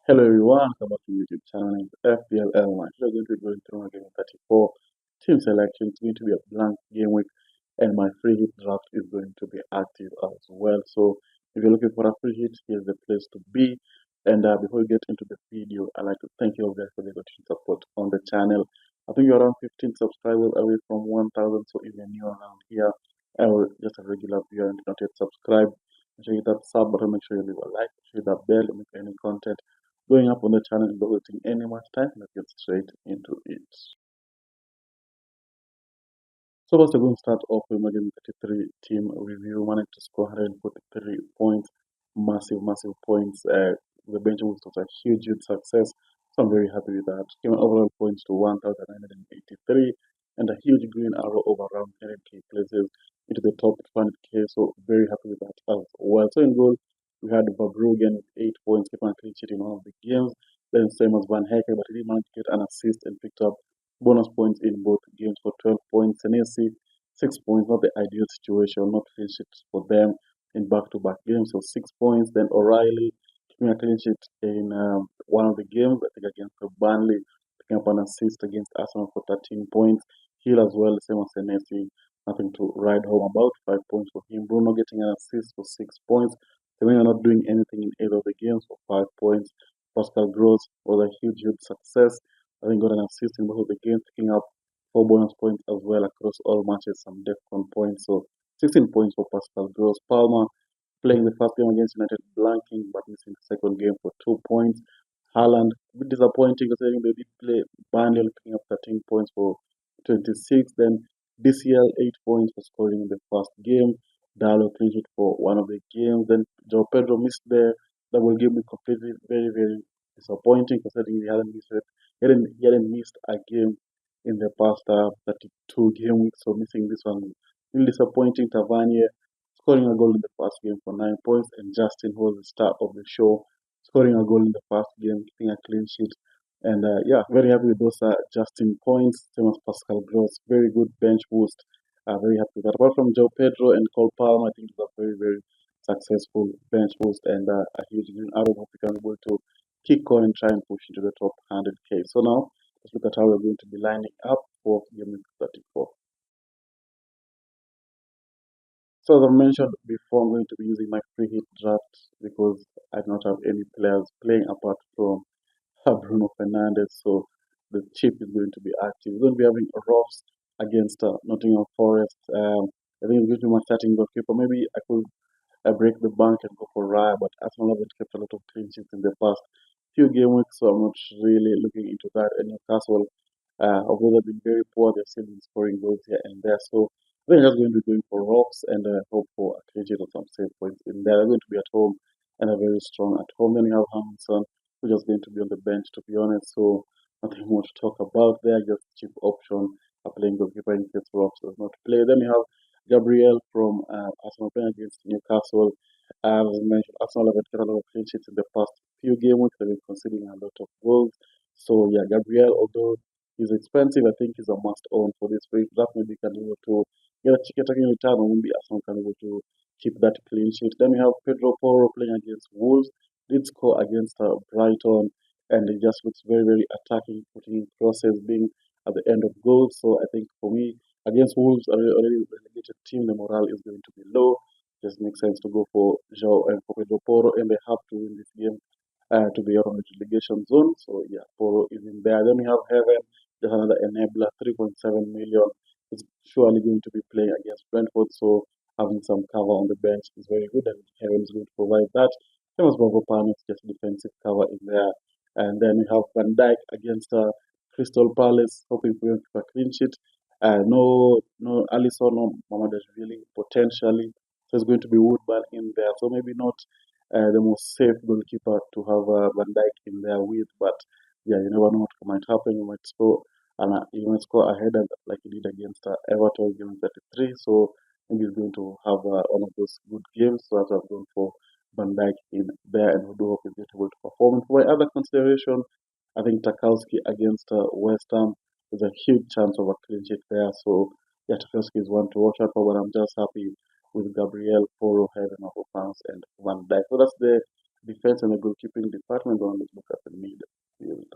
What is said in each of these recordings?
Hello everyone, welcome back to YouTube channel named FPL Gameweek. We're going to be going through my game 34 team selection. It's going to be a blank game week, and my free hit draft is going to be active as well. So if you're looking for a free hit, here's the place to be. And before we get into the video, I'd like to thank you all guys for the continued support on the channel. I think you're around 15 subscribers away from 1,000. So if you're new around here, or just a regular viewer and not yet subscribed, make sure you hit that sub button. Make sure you leave a like. Make sure you hit that bell. Make any content going up on the channel and wasting any much time. Let's get straight into it. So first, we're going to start off with my game 33 team review. Managed to score 143 points, massive points. The bench boost was a huge success, so I'm very happy with that. Came overall points to 1,983, and a huge green arrow of around 10k places into the top 200k. So very happy with that as well. So in goal, we had Verbruggen with 8 points, keeping a clean sheet in one of the games. Then same as Van Hecker, but he did manage to get an assist and picked up bonus points in both games for 12 points. Senesi, 6 points, not the ideal situation, not clean sheets for them in back-to-back games. So 6 points. Then O'Reilly keeping a clean sheet in one of the games, I think against Burnley, picking up an assist against Arsenal for 13 points. Hill as well, the same as Senesi, nothing to ride home about, 5 points for him. Bruno getting an assist for 6 points. Semenyo not doing anything in either of the games for 5 points. Pascal Gross was a huge success. I think got an assist in both of the games, picking up 4 bonus points as well across all matches, some DEFCON points. So 16 points for Pascal Gross. Palmer playing the first game against United, blanking, but missing the second game for 2 points. Haaland, a bit disappointing considering they did play Burnley, picking up 13 points for 26. Then DCL, 8 points for scoring in the first game. Darlow clean sheet for one of the games. Then Joe Pedro missed the double game, completely very disappointing considering he hadn't missed a game in the past 32 game weeks. So missing this one really disappointing. Tavernier scoring a goal in the first game for 9 points, and Justin, who was the star of the show, scoring a goal in the first game, keeping a clean sheet. And yeah, very happy with those Justin points. Same as Pascal Gross, very good bench boost. Very happy with that. Apart from Joe Pedro and Cole Palmer, I think it was a very successful bench boost and a huge win. I don't know if we can be able to keep going and try and push into the top 100k. So now let's look at how we're going to be lining up for game 34. So as I mentioned before, I'm going to be using my free hit draft because I do not have any players playing apart from Bruno Fernandes. So the chip is going to be active. We're going to be having Ross against Nottingham Forest. I think it's going to be my starting goalkeeper. Maybe I could break the bank and go for Raya, but Arsenal haven't kept a lot of clean sheets in the past few game weeks, so I'm not really looking into that. And Newcastle, although they've been very poor, they've still been scoring goals here and there. So I think I'm just going to be going for rocks and hope for a clean sheet or some save points in there. They're going to be at home and are very strong at home. Then you have Hamilton, who's just going to be on the bench, to be honest. So nothing much to talk about there, just cheap option, playing goalkeeper in case Rocks does not play. Then you have Gabriel from Arsenal playing against Newcastle. As I mentioned, Arsenal have had a lot of clean sheets in the past few game weeks. They've been conceding a lot of goals. So yeah, Gabriel, although he's expensive, I think he's a must own for this week. That maybe can be able to get a ticket in return, or maybe Arsenal can be able to keep that clean sheet. Then we have Pedro Porro playing against Wolves. Did score against Brighton, and he just looks very attacking, putting in crosses, being at the end of goals. So I think for me, against Wolves, already relegated team, the morale is going to be low. Just makes sense to go for João and for Pedro Porro, and they have to win this game to be out of the relegation zone. So yeah, Porro is in there. Then we have Heaven, just another enabler, 3.7 million. It's surely going to be playing against Brentford, so having some cover on the bench is very good, and Heaven is going to provide that. Same as Bravo Pan, just defensive cover in there. And then we have Van Dijk against Crystal Palace, hoping for a clean sheet. No Alisson, no Mohamed really potentially. So it's going to be Woodburn in there. So maybe not the most safe goalkeeper to have Van Dijk in there with, but yeah, you never know what might happen. You might score ahead like he did against Everton game 33. So maybe he's going to have one of those good games. So that's what I've gone for Van Dijk in there, and we do hope he's going to be able to perform. And for my other consideration, I think Tarkowski against West Ham is a huge chance of a clean sheet there. So yeah, Tarkowski is one to watch out for, but I'm just happy with Gabriel, Poro, Heaven of France, and Van Dijk. So that's the defense and the goalkeeping department. Then let's look at the midfield.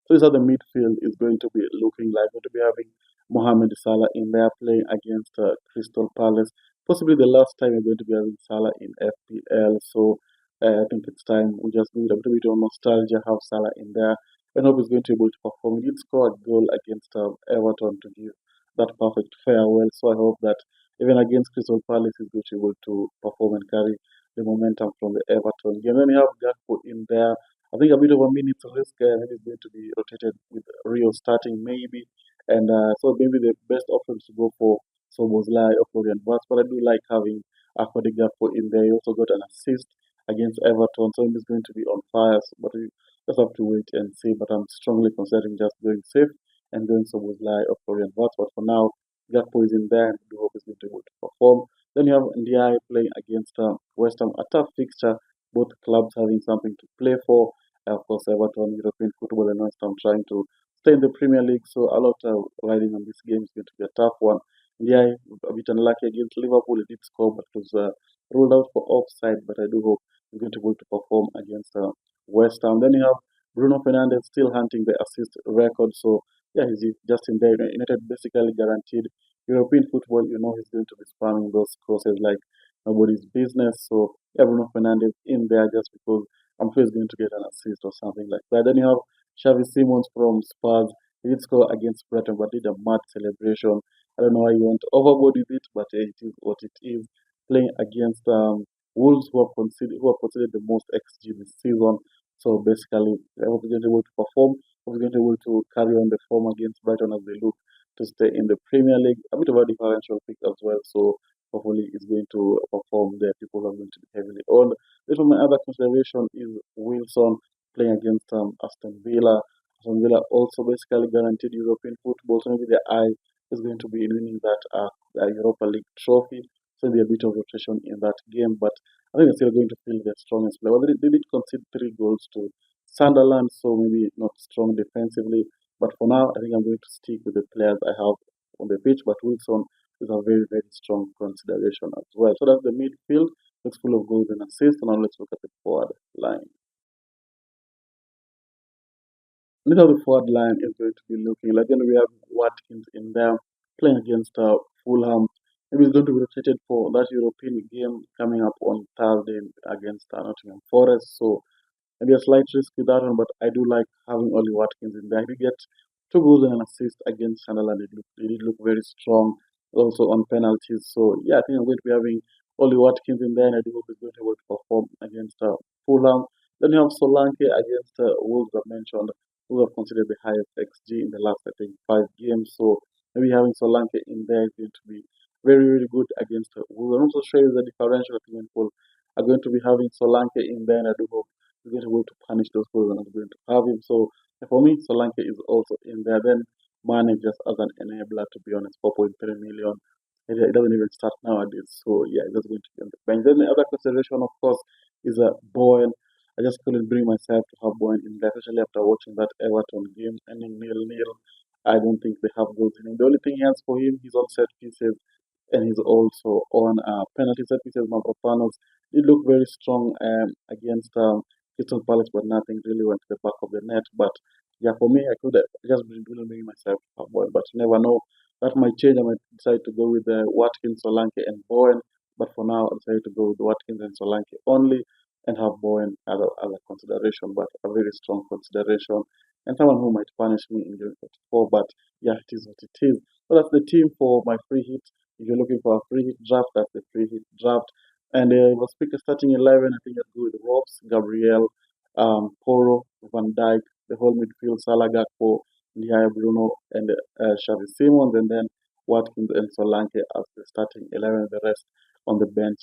So this is how the midfield is going to be looking like. Going to be having Mohamed Salah in there playing against Crystal Palace. Possibly the last time we're going to be having Salah in FPL. So I think it's time we just do a little bit of nostalgia, have Salah in there. I hope he's going to be able to perform. He did score a goal against Everton to give that perfect farewell. So I hope that even against Crystal Palace, he's going to be able to perform and carry the momentum from the Everton game. Then you have Gakpo in there. I think a bit of a minutes risk. Maybe is going to be rotated with Rio starting maybe, and so maybe the best option is to go for Sobozlai or Florian Wirtz. But I do like having Akode Gakpo in there. He also got an assist against Everton, so he's going to be on fire. But we just have to wait and see. But I'm strongly considering just going safe and going Sobozlai or Florian Wirtz. But for now, Gakpo is in there, and we hope he's going to be able to perform. Then you have Ndiaye playing against West Ham, a tough fixture. Both clubs having something to play for. Of course, Everton, European football, and West Ham trying to stay in the Premier League. So a lot of riding on this game is going to be a tough one. Yeah, a bit unlucky against Liverpool. He did score, but it was ruled out for offside. But I do hope he's going to be able to perform against West Ham. Then you have Bruno Fernandes still hunting the assist record. So yeah, he's just in there. United basically guaranteed European football. You know he's going to be spamming those crosses like nobody's business. So yeah, Bruno Fernandes in there just because I'm sure he's going to get an assist or something like that. Then you have Xavi Simons from Spurs. He did score against Brighton, but did a mad celebration. I don't know why he went overboard with it, but it is what it is. Playing against Wolves, who have considered the most XG this season. So basically, I hope he's going to be able to perform. Hope he's going to be able to carry on the form against Brighton as they look to stay in the Premier League. A bit of a differential pick as well. So hopefully, he's going to perform there. People are going to be heavily on. Then my other consideration is Wilson playing against Aston Villa. Aston Villa also basically guaranteed European football, so maybe the eye is going to be in winning that Europa League trophy. So there'll be a bit of rotation in that game, but I think they're still going to feel their strongest player. Well, they did concede 3 goals to Sunderland, so maybe not strong defensively. But for now, I think I'm going to stick with the players I have on the pitch. But Wilson is a very, very strong consideration as well. So that's the midfield. Looks full of goals and assists. And now let's look at the forward line. This is how the forward line is going to be looking like. Then we have Watkins in there playing against Fulham. Maybe he's going to be rotated for that European game coming up on Thursday against Nottingham Forest. So maybe a slight risk with that one, but I do like having Ollie Watkins in there. He get 2 goals and an assist against Sunderland. It did look very strong also on penalties. So yeah, I think I'm going to be having Ollie Watkins in there, and I do hope he's going to be able to perform against Fulham. Then you have Solanke against Wolves, I've mentioned, who have considered the highest XG in the last, I think, 5 games. So maybe having Solanke in there is going to be very, very good against Wolves. I'm also sure the differential opinion people are going to be having Solanke in there, and I do hope he's going to be able to punish those goals and I'm going to have him. So for me, Solanke is also in there. Then Mane just as an enabler, to be honest, 4.3 million. It doesn't even start nowadays. So yeah, it's just going to be on the bench. Then the other consideration, of course, is Bowen. I just couldn't bring myself to have Bowen in there, especially after watching that Everton game ending nil-nil. I don't think they have goals in him. The only thing he has for him, he's on set pieces and he's also on penalty set pieces. Mavropanos did look very strong against Crystal Palace, but nothing really went to the back of the net. But yeah, for me, I could just really bring myself to have Bowen, but you never know. That might change. I might decide to go with Watkins, Solanke, and Bowen. But for now, I decided to go with Watkins and Solanke only and have Bowen as a consideration, but a very strong consideration. And someone who might punish me in game 44. But yeah, it is what it is. So that's the team for my free hit. If you're looking for a free hit draft, that's the free hit draft. And it was pick a starting 11. I think I'd go with Robs, Gabriel, Poro, Van Dijk, the whole midfield, Salah, Gakpo, Ndiaye, Bruno, and Xavi Simons, and then Watkins and Solanke as the starting 11. The rest on the bench,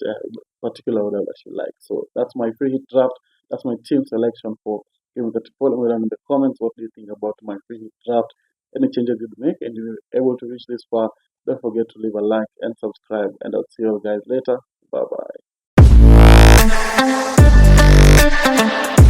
particular order that you like. So that's my free hit draft. That's my team selection for Game 34. Let me know in the comments what do you think about my free hit draft. Any changes you'd make, and you're able to reach this far, don't forget to leave a like and subscribe. And I'll see you guys later. Bye bye.